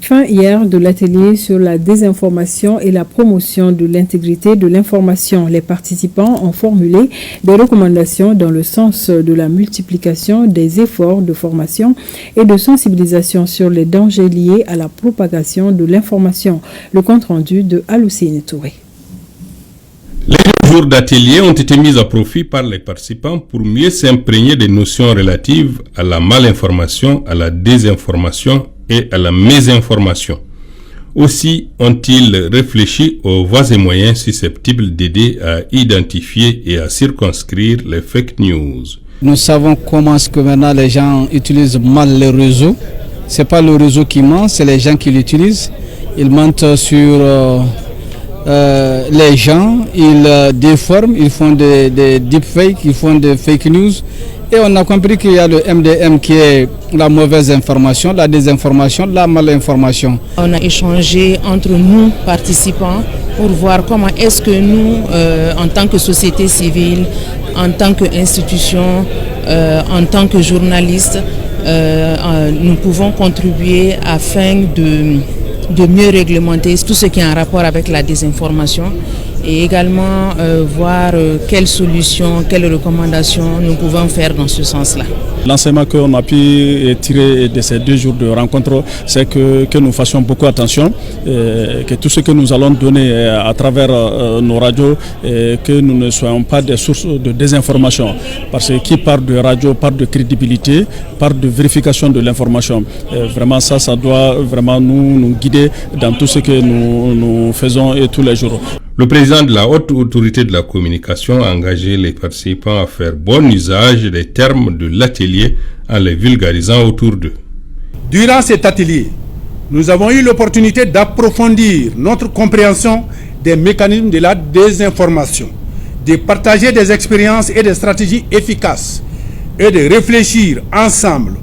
Fin hier de l'atelier sur la désinformation et la promotion de l'intégrité de l'information. Les participants ont formulé des recommandations dans le sens de la multiplication des efforts de formation et de sensibilisation sur les dangers liés à la propagation de l'information. Le compte-rendu de Aloussine Touré. Les 2 jours d'atelier ont été mis à profit par les participants pour mieux s'imprégner des notions relatives à la malinformation, à la désinformation et à la mésinformation. Aussi ont-ils réfléchi aux voies et moyens susceptibles d'aider à identifier et à circonscrire les fake news. Nous savons comment est-ce que maintenant les gens utilisent mal les réseaux. C'est pas le réseau qui ment, c'est les gens qui l'utilisent. Ils mentent sur les gens, ils déforment, ils font des deepfakes, ils font des fake news. Et on a compris qu'il y a le MDM qui est la mauvaise information, la désinformation, la malinformation. On a échangé entre nous, participants, pour voir comment est-ce que nous, en tant que société civile, en tant qu'institution, en tant que journalistes, nous pouvons contribuer afin de mieux réglementer tout ce qui est en rapport avec la désinformation et également voir quelles solutions, quelles recommandations nous pouvons faire dans ce sens-là. L'enseignement qu'on a pu tirer de ces 2 jours de rencontre, c'est que nous fassions beaucoup attention, que tout ce que nous allons donner à travers nos radios, que nous ne soyons pas des sources de désinformation. Parce que qui parle de radio parle de crédibilité, parle de vérification de l'information. Vraiment ça doit vraiment nous guider dans tout ce que nous faisons et tous les jours. Le président de la haute autorité de la communication a engagé les participants à faire bon usage des termes de l'atelier en les vulgarisant autour d'eux. Durant cet atelier, nous avons eu l'opportunité d'approfondir notre compréhension des mécanismes de la désinformation, de partager des expériences et des stratégies efficaces et de réfléchir ensemble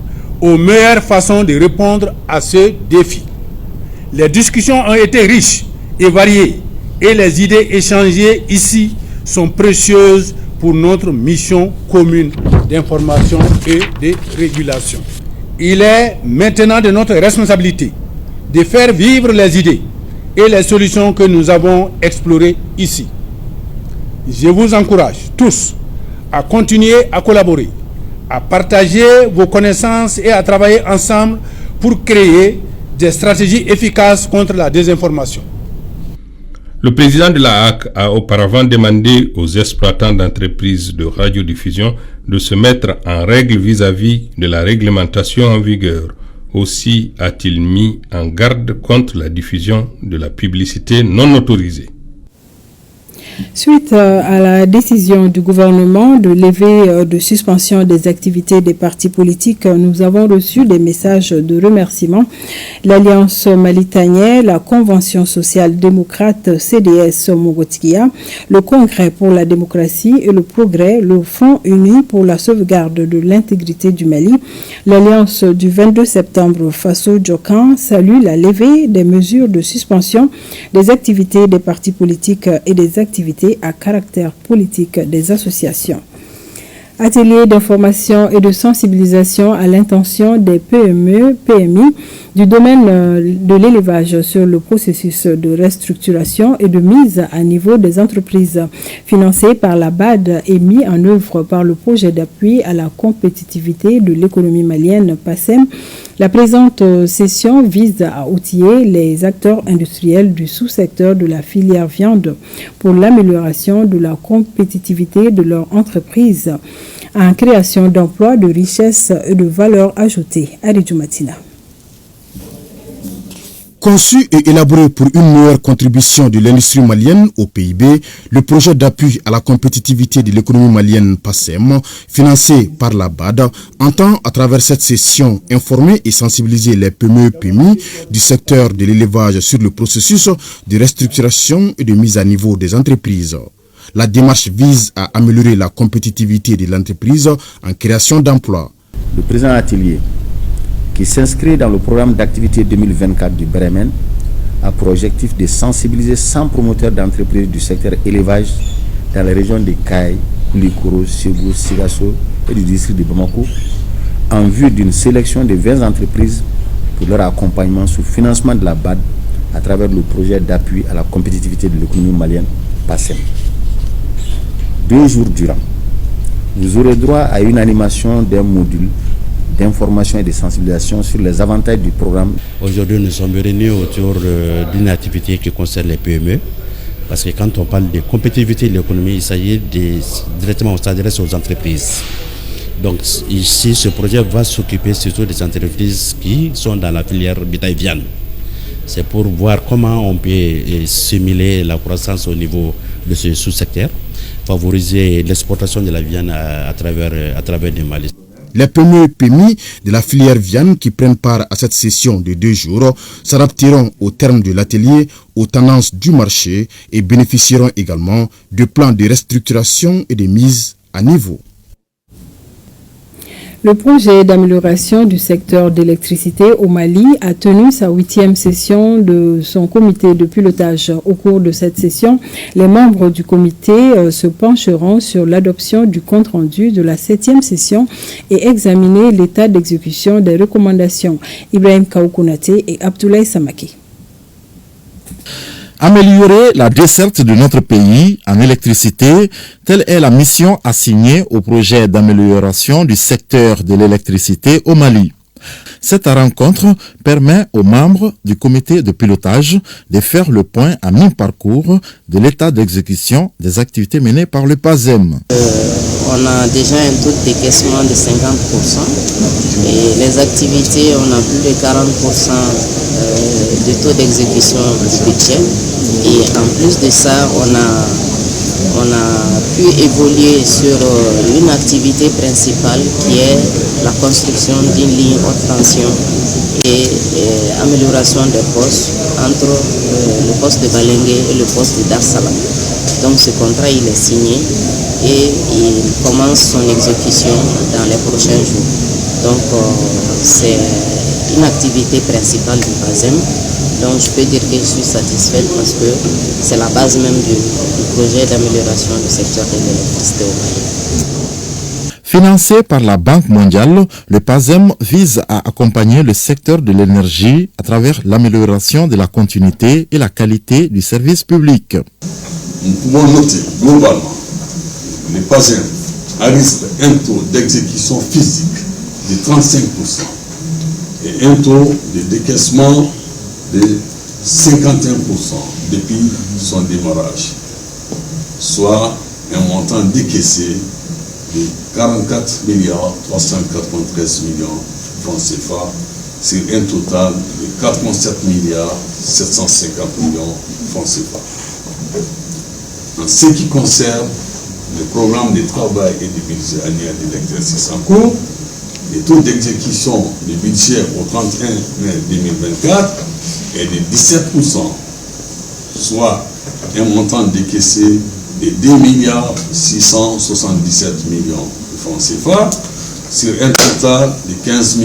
aux meilleures façons de répondre à ce défi. Les discussions ont été riches et variées. Et les idées échangées ici sont précieuses pour notre mission commune d'information et de régulation. Il est maintenant de notre responsabilité de faire vivre les idées et les solutions que nous avons explorées ici. Je vous encourage tous à continuer à collaborer, à partager vos connaissances et à travailler ensemble pour créer des stratégies efficaces contre la désinformation. Le président de la HAC a auparavant demandé aux exploitants d'entreprises de radiodiffusion de se mettre en règle vis-à-vis de la réglementation en vigueur. Aussi a-t-il mis en garde contre la diffusion de la publicité non autorisée. Suite à la décision du gouvernement de lever de suspension des activités des partis politiques, nous avons reçu des messages de remerciement. L'Alliance malitanienne, la Convention sociale démocrate CDS Mogotikia, le Congrès pour la démocratie et le progrès, le Fonds uni pour la sauvegarde de l'intégrité du Mali, l'Alliance du 22 septembre Faso Djokan salue la levée des mesures de suspension des activités des partis politiques et des activités à caractère politique des associations. Atelier d'information et de sensibilisation à l'intention des PME, PMI du domaine de l'élevage sur le processus de restructuration et de mise à niveau des entreprises financé par la BAD et mis en œuvre par le projet d'appui à la compétitivité de l'économie malienne PASEM. La présente session vise à outiller les acteurs industriels du sous-secteur de la filière viande pour l'amélioration de la compétitivité de leur entreprise en création d'emplois, de richesses et de valeur ajoutée. Aridou Matina. Conçu et élaboré pour une meilleure contribution de l'industrie malienne au PIB, le projet d'appui à la compétitivité de l'économie malienne PASEM, financé par la BAD, entend à travers cette session informer et sensibiliser les PME-PMI du secteur de l'élevage sur le processus de restructuration et de mise à niveau des entreprises. La démarche vise à améliorer la compétitivité de l'entreprise en création d'emplois. Le présent atelier, qui s'inscrit dans le programme d'activité 2024 du Bremen, a pour objectif de sensibiliser 100 promoteurs d'entreprises du secteur élevage dans les régions de Kayes, Koulikoro, Ségou, Sigasso et du district de Bamako, en vue d'une sélection de 20 entreprises pour leur accompagnement sous financement de la BAD à travers le projet d'appui à la compétitivité de l'économie malienne, PASEM. 2 jours durant, vous aurez droit à une animation d'un module d'information et de sensibilisation sur les avantages du programme. Aujourd'hui, nous sommes réunis autour d'une activité qui concerne les PME, parce que quand on parle de compétitivité de l'économie, il s'agit directement, on s'adresse aux entreprises. Donc ici, ce projet va s'occuper surtout des entreprises qui sont dans la filière bétail-viande. C'est pour voir comment on peut stimuler la croissance au niveau de ce sous-secteur, favoriser l'exportation de la viande à travers le Mali. Les PME-PMI de la filière viande qui prennent part à cette session de 2 jours s'adapteront au terme de l'atelier aux tendances du marché et bénéficieront également de plans de restructuration et de mise à niveau. Le projet d'amélioration du secteur d'électricité au Mali a tenu sa 8e session de son comité de pilotage. Au cours de cette session, les membres du comité se pencheront sur l'adoption du compte-rendu de la 7e session et examiner l'état d'exécution des recommandations. Ibrahim Kaoukounate et Abdoulaye Samaki. Améliorer la desserte de notre pays en électricité, telle est la mission assignée au projet d'amélioration du secteur de l'électricité au Mali. Cette rencontre permet aux membres du comité de pilotage de faire le point à mi-parcours de l'état d'exécution des activités menées par le PASEM. On a déjà un taux de décaissement de 50% et les activités, on a plus de 40% de taux d'exécution du budget. Et en plus de ça, on a pu évoluer sur une activité principale qui est la construction d'une ligne haute tension et amélioration des postes entre le poste de Balengue et le poste de Darsala. Donc ce contrat il est signé et il commence son exécution dans les prochains jours. Donc c'est une activité principale du PASEM. Donc je peux dire que je suis satisfaite parce que c'est la base même du projet d'amélioration du secteur de l'électricité au Mali. Financé par la Banque mondiale, le PASEM vise à accompagner le secteur de l'énergie à travers l'amélioration de la continuité et la qualité du service public. Nous pouvons noter globalement le PASEM enregistre un taux d'exécution physique de 35% et un taux de décaissement de 51% depuis son démarrage, soit un montant décaissé de 44 393 millions francs CFA sur un total de 4,7 750 millions francs CFA. En ce qui concerne le programme de travail et de budget annuel de l'exercice en cours, le taux d'exécution du budget au 31 mai 2024 est de 17%, soit un montant décaissé de 2 677 millions de francs CFA sur un total de 15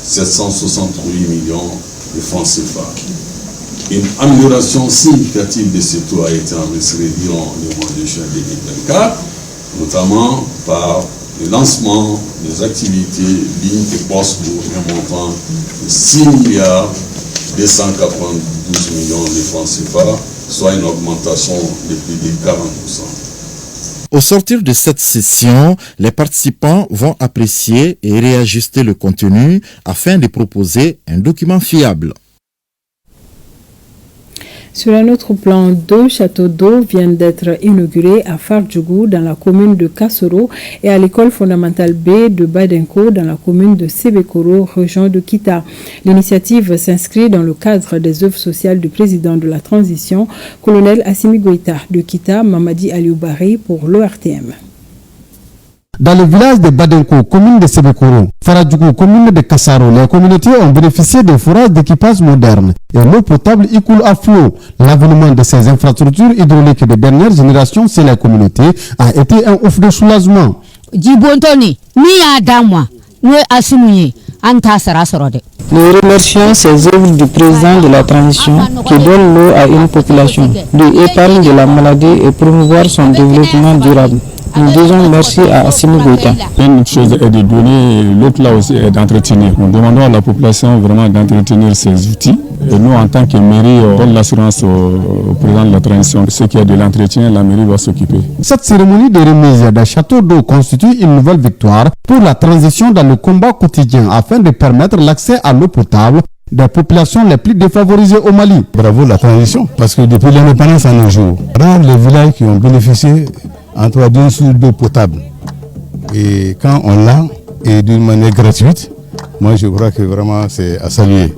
768 millions de francs CFA. Une amélioration significative de ce taux a été enregistrée durant le mois de juin 2024, notamment par le lancement des activités lignes et postes pour un montant de 6 292 millions de francs CFA, soit une augmentation de plus de 40%. Au sortir de cette session, les participants vont apprécier et réajuster le contenu afin de proposer un document fiable. Sur un autre plan, 2 châteaux d'eau viennent d'être inaugurés à Fardjougou dans la commune de Kassoro et à l'école fondamentale B de Badenko dans la commune de Sebekoro, région de Kita. L'initiative s'inscrit dans le cadre des œuvres sociales du président de la transition, colonel Assimi Goïta de Kita, Mamadi Aliou Bari pour l'ORTM. Dans le village de Badenko, commune de Sebekoro, Faradjougou, commune de Kassaro, les communautés ont bénéficié de forages d'équipage modernes et l'eau potable y coule à flot. L'avènement de ces infrastructures hydrauliques de dernière génération chez les communautés a été un ouf de soulagement. Nous remercions ces œuvres du président de la transition qui donne l'eau à une population, de épargne de la maladie et promouvoir son développement durable. Nous disons merci à Assimi Goïta. Une chose est de donner, l'autre là aussi est d'entretenir. Nous demandons à la population vraiment d'entretenir ces outils. Et nous, en tant que mairie, on donne l'assurance au président de la transition. Ce qui est de l'entretien, la mairie va s'occuper. Cette cérémonie de remise d'un château d'eau constitue une nouvelle victoire pour la transition dans le combat quotidien afin de permettre l'accès à l'eau potable des populations les plus défavorisées au Mali. Bravo la transition, parce que depuis l'indépendance à nos jours, dans les villages qui ont bénéficié entre d'une source d'eau potable. Et quand on l'a, et d'une manière gratuite, moi je crois que vraiment c'est à saluer.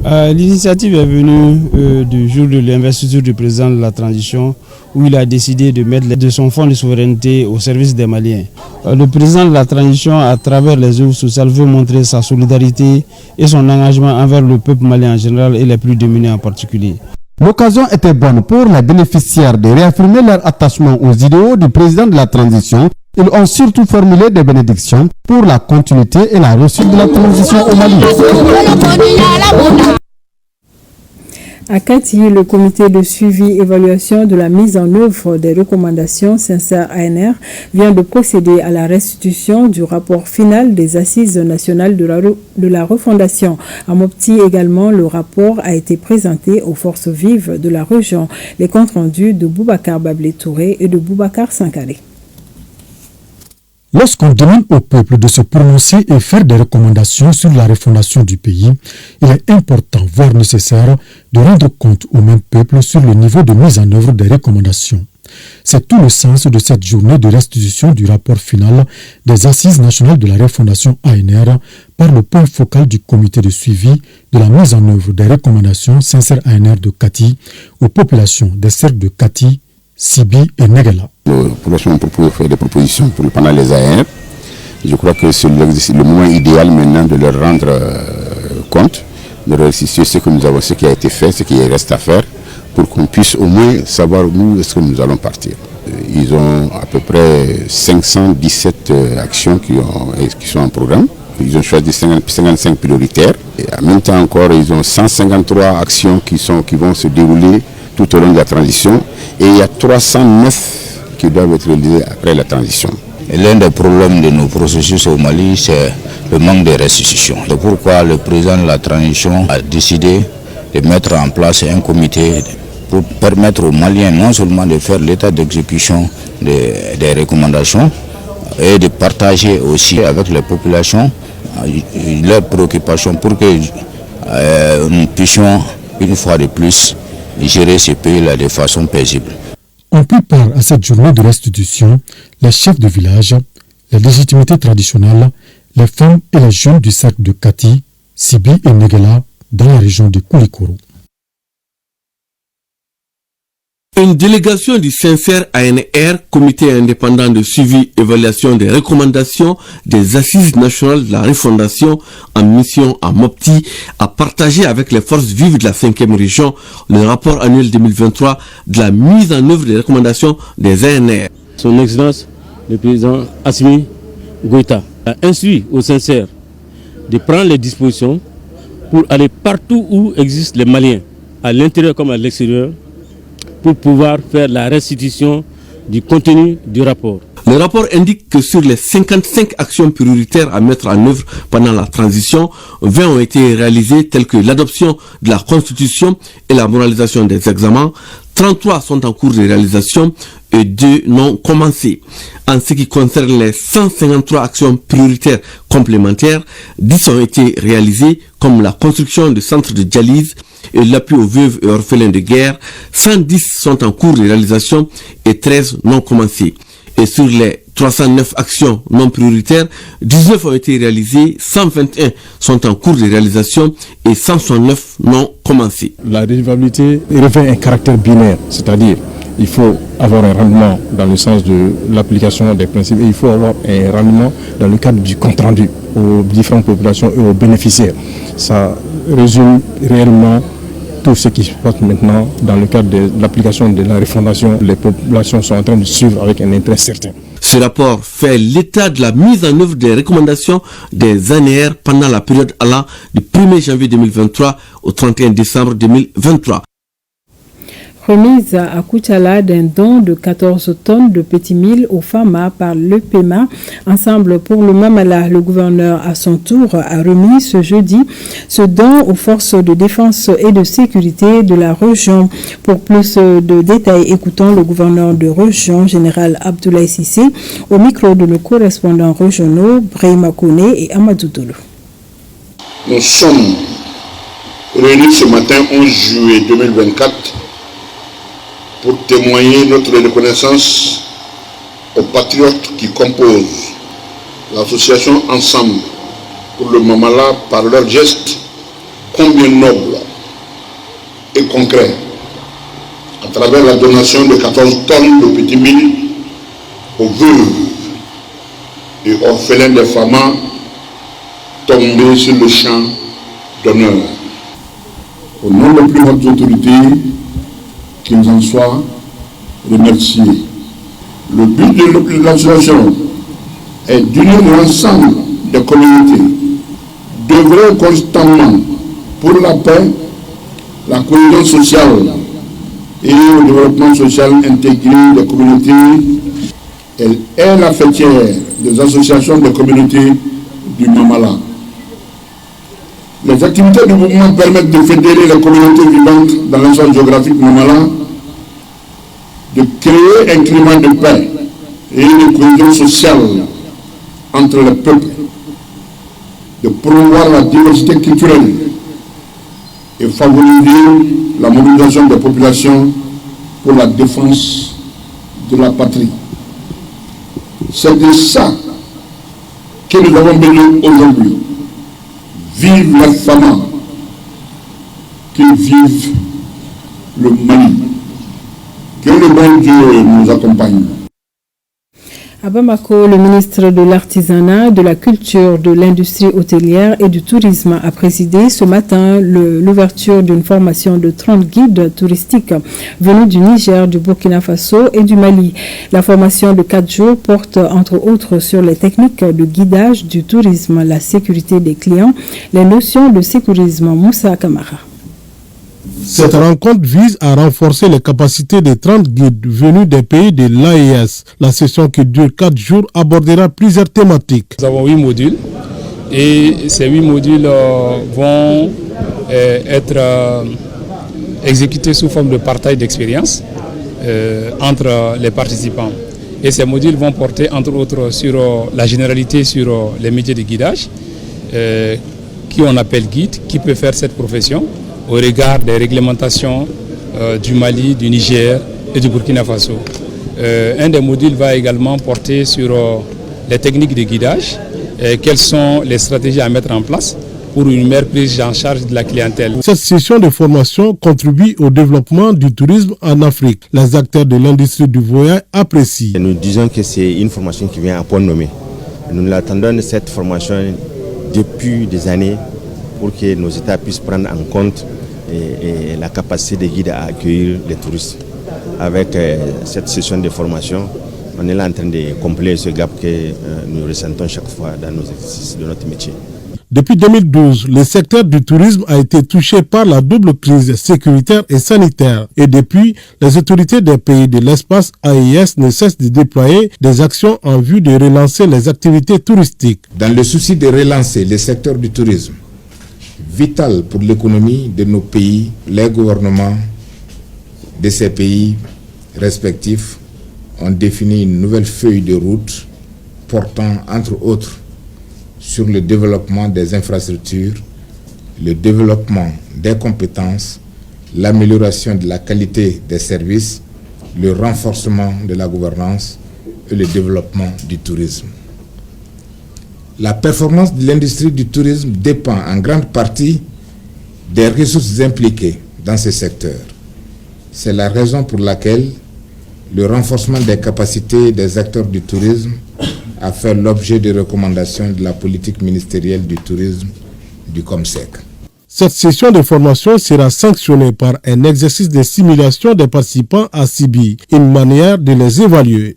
L'initiative est venue du jour de l'investiture du président de la transition, où il a décidé de mettre de son fonds de souveraineté au service des Maliens. Le président de la transition, à travers les œuvres sociales, veut montrer sa solidarité et son engagement envers le peuple malien en général et les plus démunis en particulier. L'occasion était bonne pour les bénéficiaires de réaffirmer leur attachement aux idéaux du président de la transition. Ils ont surtout formulé des bénédictions pour la continuité et la réussite de la transition au Mali. À Kati, le comité de suivi et évaluation de la mise en œuvre des recommandations sincères ANR vient de procéder à la restitution du rapport final des assises nationales de la refondation. À Mopti également, le rapport a été présenté aux forces vives de la région. Les comptes rendus de Boubacar Bablé Touré et de Boubacar Sankare. Lorsqu'on demande au peuple de se prononcer et faire des recommandations sur la refondation du pays, il est important, voire nécessaire, de rendre compte au même peuple sur le niveau de mise en œuvre des recommandations. C'est tout le sens de cette journée de restitution du rapport final des Assises nationales de la refondation ANR par le point focal du comité de suivi de la mise en œuvre des recommandations sincères ANR de Kati aux populations des cercles de Kati, Sibi et Negela. Les populations ont fait des propositions pendant les ANR. Je crois que c'est le moment idéal maintenant de leur rendre compte, de leur restituer ce que nous avons, ce qui a été fait, ce qui reste à faire, pour qu'on puisse au moins savoir où est-ce que nous allons partir. Ils ont à peu près 517 actions qui sont en programme. Ils ont choisi 55 prioritaires. Et en même temps encore, ils ont 153 actions qui vont se dérouler tout au long de la transition. Et il y a 309 qui doivent être réalisés après la transition. L'un des problèmes de nos processus au Mali, c'est le manque de restitution. C'est pourquoi le président de la transition a décidé de mettre en place un comité pour permettre aux Maliens non seulement de faire l'état d'exécution des recommandations et de partager aussi avec les populations leurs préoccupations pour que nous puissions une fois de plus gérer ce pays-là de façon paisible. On prit part à cette journée de restitution les chefs de village, les légitimités traditionnelles, les femmes et les jeunes du cercle de Kati, Sibi et Negela dans la région de Koulikoro. Une délégation du sincère ANR, comité indépendant de suivi et évaluation des recommandations des assises nationales de la refondation en mission à Mopti, a partagé avec les forces vives de la 5e région le rapport annuel 2023 de la mise en œuvre des recommandations des ANR. Son Excellence, le président Assimi Goïta, a instruit aux sincères de prendre les dispositions pour aller partout où existent les Maliens, à l'intérieur comme à l'extérieur, pour pouvoir faire la restitution du contenu du rapport. Le rapport indique que sur les 55 actions prioritaires à mettre en œuvre pendant la transition, 20 ont été réalisées telles que l'adoption de la Constitution et la moralisation des examens, 33 sont en cours de réalisation et 2 n'ont commencé. En ce qui concerne les 153 actions prioritaires complémentaires, 10 ont été réalisées comme la construction de centres de dialyse et l'appui aux veuves et orphelins de guerre. 110 sont en cours de réalisation et 13 n'ont commencé. Et sur les 309 actions non prioritaires, 19 ont été réalisées, 121 sont en cours de réalisation et 169 n'ont commencé. La résolvabilité revêt un caractère binaire, c'est-à-dire il faut avoir un rendement dans le sens de l'application des principes et il faut avoir un rendement dans le cadre du compte rendu aux différentes populations et aux bénéficiaires. Ça résume réellement tout ce qui se passe maintenant dans le cadre de l'application de la refondation. Les populations sont en train de suivre avec un intérêt certain. Ce rapport fait l'état de la mise en œuvre des recommandations des ANR pendant la période allant du 1er janvier 2023 au 31 décembre 2023. Remise à Koutchala d'un don de 14 tonnes de petits milles aux FAMA par l'EPMA. Ensemble pour le Mamala, le gouverneur à son tour a remis ce jeudi ce don aux forces de défense et de sécurité de la région. Pour plus de détails, écoutons le gouverneur de région, général Abdoulaye Sissé, au micro de nos correspondants régionaux, Brahima Kone et Amadou Dolo. Nous sommes réunis ce matin 11 juillet 2024 pour témoigner notre reconnaissance aux patriotes qui composent l'association Ensemble pour le Mamala par leurs gestes combien nobles et concrets à travers la donation de 14 tonnes de petits milles aux veuves et orphelins des FAMA tombés sur le champ d'honneur. Au nom des plus hautes autorités, qu'ils en soient remerciés. Le but de l'association est d'unir l'ensemble des communautés, d'œuvrer constamment pour la paix, la cohésion sociale et le développement social intégré des communautés. Elle est la fêtière des associations de communautés du Mamala. Les activités du mouvement permettent de fédérer les communautés vivantes dans l'ensemble géographique Mamala, de créer un climat de paix et de cohésion sociale entre les peuples, de promouvoir la diversité culturelle et favoriser la mobilisation des populations pour la défense de la patrie. C'est de ça que nous avons besoin aujourd'hui. Vive la FAMA, qu'ils vivent le Mali. Que le bon Dieu nous accompagne. À Bamako, le ministre de l'Artisanat, de la Culture, de l'Industrie hôtelière et du Tourisme a présidé ce matin l'ouverture d'une formation de 30 guides touristiques venus du Niger, du Burkina Faso et du Mali. La formation de 4 jours porte entre autres sur les techniques de guidage du tourisme, la sécurité des clients, les notions de sécurisme. Moussa Kamara. Cette rencontre vise à renforcer les capacités des 30 guides venus des pays de l'AES. La session qui dure 4 jours abordera plusieurs thématiques. Nous avons 8 modules et ces 8 modules vont être exécutés sous forme de partage d'expérience entre les participants. Et ces modules vont porter entre autres sur la généralité sur les métiers de guidage, qui on appelle guide, qui peut faire cette profession au regard des réglementations du Mali, du Niger et du Burkina Faso. Un des modules va également porter sur les techniques de guidage, quelles sont les stratégies à mettre en place pour une meilleure prise en charge de la clientèle. Cette session de formation contribue au développement du tourisme en Afrique. Les acteurs de l'industrie du voyage apprécient. Nous disons que c'est une formation qui vient à point nommé. Nous l'attendons de cette formation depuis des années pour que nos États puissent prendre en compte la capacité des guides à accueillir les touristes. Avec cette session de formation, on est là en train de combler ce gap que nous ressentons chaque fois dans nos exercices de notre métier. Depuis 2012, le secteur du tourisme a été touché par la double crise sécuritaire et sanitaire. Et depuis, les autorités des pays de l'espace AES ne cessent de déployer des actions en vue de relancer les activités touristiques. Dans le souci de relancer le secteur du tourisme, vital pour l'économie de nos pays, les gouvernements de ces pays respectifs ont défini une nouvelle feuille de route portant, entre autres, sur le développement des infrastructures, le développement des compétences, l'amélioration de la qualité des services, le renforcement de la gouvernance et le développement du tourisme. La performance de l'industrie du tourisme dépend en grande partie des ressources impliquées dans ce secteur. C'est la raison pour laquelle Le renforcement des capacités des acteurs du tourisme a fait l'objet de recommandations de la politique ministérielle du tourisme du COMSEC. Cette session de formation sera sanctionnée par un exercice de simulation des participants à Sibi, une manière de les évaluer.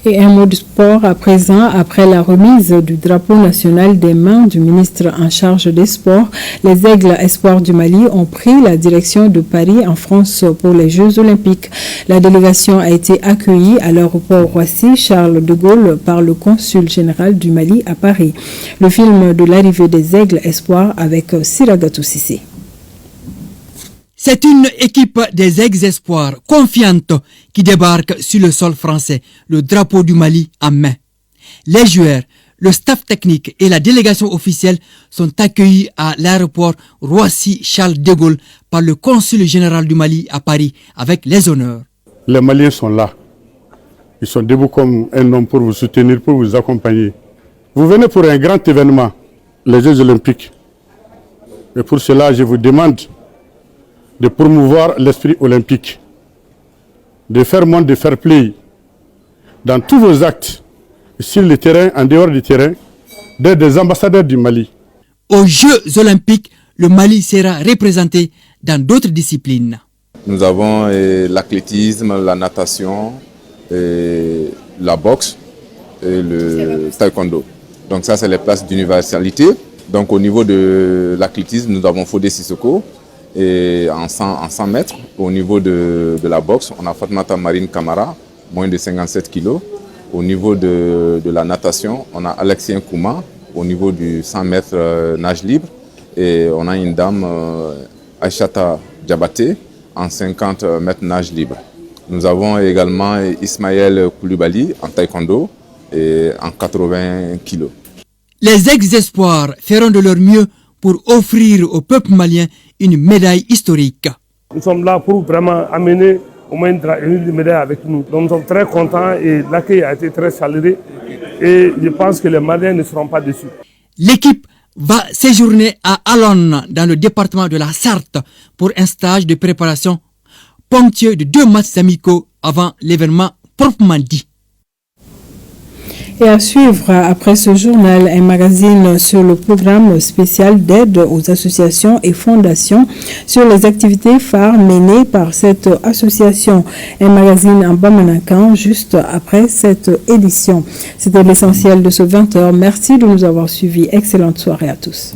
Et un mot de sport à présent, après la remise du drapeau national des mains du ministre en charge des sports, les Aigles Espoirs du Mali ont pris la direction de Paris en France pour les Jeux Olympiques. La délégation a été accueillie à l'aéroport Roissy Charles de Gaulle par le consul général du Mali à Paris. Le film de l'arrivée des Aigles Espoirs avec Siragatou Sissé. C'est une équipe des ex-espoirs confiante qui débarque sur le sol français, le drapeau du Mali en main. Les joueurs, le staff technique et la délégation officielle sont accueillis à l'aéroport Roissy-Charles de Gaulle par le consul général du Mali à Paris avec les honneurs. Les Maliens sont là. Ils sont debout comme un homme pour vous soutenir, pour vous accompagner. Vous venez pour un grand événement, les Jeux Olympiques. Et pour cela, je vous demande de promouvoir l'esprit olympique, de faire montre de fair play dans tous vos actes, sur le terrain, en dehors du terrain, d'être des ambassadeurs du Mali. Aux Jeux Olympiques, le Mali sera représenté dans d'autres disciplines. Nous avons l'athlétisme, la natation, la boxe et le taekwondo. Donc ça, c'est les places d'universalité. Donc au niveau de l'athlétisme, nous avons Fodé Sissoko, et en 100 mètres. Au niveau de la boxe, on a Fatmata Marine Kamara, moins de 57 kilos. Au niveau de la natation, on a Alexien Kouma, au niveau du 100 mètres nage libre. Et on a une dame, Aïchata Diabaté, en 50 mètres nage libre. Nous avons également Ismaël Koulibaly en taekwondo et en 80 kilos. Les ex-espoirs feront de leur mieux pour offrir au peuple malien une médaille historique. Nous sommes là pour vraiment amener au moins une médaille avec nous. Donc nous sommes très contents et l'accueil a été très chaleureux et je pense que les Maliens ne seront pas déçus. L'équipe va séjourner à Alonne dans le département de la Sarthe pour un stage de préparation ponctué de 2 matchs amicaux avant l'événement proprement dit. Et à suivre après ce journal, un magazine sur le programme spécial d'aide aux associations et fondations sur les activités phares menées par cette association. Un magazine en Bamanakan juste après cette édition. C'était l'essentiel de ce 20h. Merci de nous avoir suivis. Excellente soirée à tous.